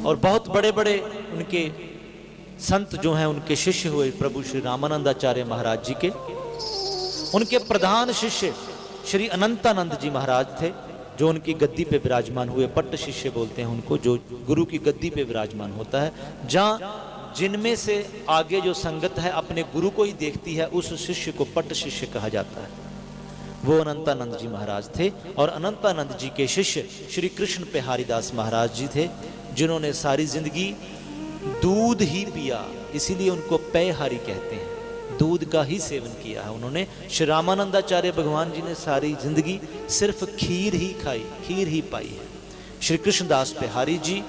और बहुत बड़े बड़े उनके संत जो हैं उनके शिष्य हुए प्रभु श्री रामानंदाचार्य महाराज जी के। उनके प्रधान शिष्य श्री अनंतानंद जी महाराज थे, जो उनकी गद्दी पे विराजमान हुए। पट्ट शिष्य बोलते हैं उनको, जो गुरु की गद्दी पे विराजमान होता है, जहाँ जिनमें से आगे जो संगत है अपने गुरु को ही देखती है, उस शिष्य को पट्ट शिष्य कहा जाता है। वो अनंतानंद जी महाराज थे। और अनंतानंद जी के शिष्य श्री कृष्ण बिहारी दास महाराज जी थे, जिन्होंने सारी जिंदगी दूध ही पिया, इसीलिए उनको पेयहारी कहते हैं। दूध का ही सेवन किया है उन्होंने। श्री रामानंदाचार्य भगवान जी ने सारी जिंदगी सिर्फ खीर ही खाई, खीर ही पाई है। श्री कृष्णदास बिहारी जी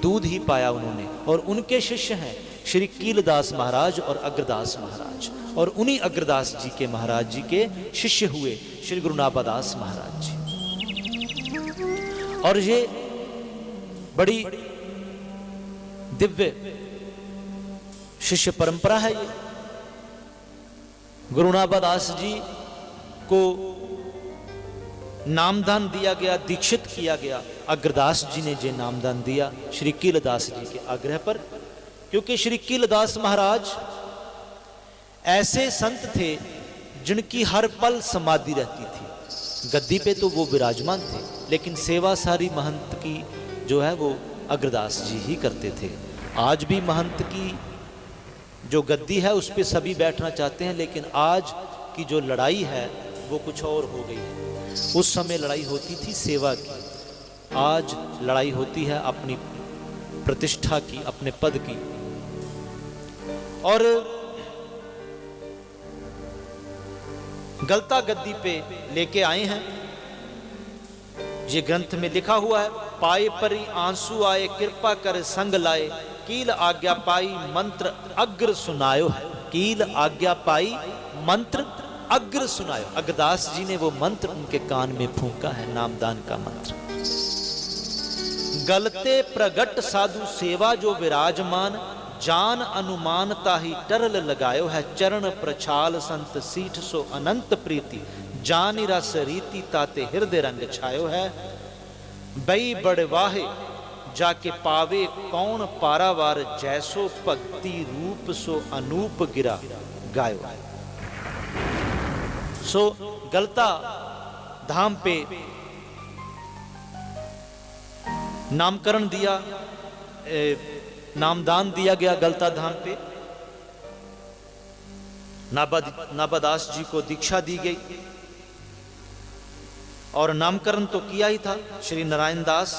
दूध ही पाया उन्होंने। और उनके शिष्य हैं श्री कीलदास महाराज और अग्रदास महाराज। और उन्हीं अग्रदास जी के महाराज जी के शिष्य हुए श्री गुरु नाभादास महाराज जी। और ये बड़ी दिव्य शिष्य परंपरा है। ये गुरु नाभादास जी को नामदान दिया गया, दीक्षित किया गया। अग्रदास जी ने जो नामदान दिया श्री कीलदास जी के आग्रह पर, क्योंकि श्री कीलदास महाराज ऐसे संत थे जिनकी हर पल समाधि रहती थी। गद्दी पे तो वो विराजमान थे, लेकिन सेवा सारी महंत की जो है वो अग्रदास जी ही करते थे। आज भी महंत की जो गद्दी है उस पे सभी बैठना चाहते हैं, लेकिन आज की जो लड़ाई है वो कुछ और हो गई है। उस समय लड़ाई होती थी सेवा की, आज लड़ाई होती है अपनी प्रतिष्ठा की, अपने पद की। और गलता गद्दी पे लेके आए हैं। ये ग्रंथ में लिखा हुआ है, पाए परी आंसू आए कृपा कर संग लाए, कील आज्ञा पाई मंत्र अग्र सुनायो है। कील आज्ञा पाई मंत्र अग्र सुनायो। अग्रदास जी ने वो मंत्र उनके कान में फूंका है, नामदान का मंत्र। गलते प्रगट साधु सेवा जो विराजमान, जान अनुमान ताही टरल लगायो है। चरण प्रछाल संत सीठ सो अनंत प्रीति, जान रस रीति ताते हृदय रंग छायो है। बई बड़वाहे जाके पावे कौन पारावार, जैसो भक्ति रूप सो अनूप गिरा गायो। सो गलता धाम पे नामकरण दिया, नामदान दिया गया गलता धाम पे। नाभादास जी को दीक्षा दी गई और नामकरण तो किया ही था। श्री नारायण दास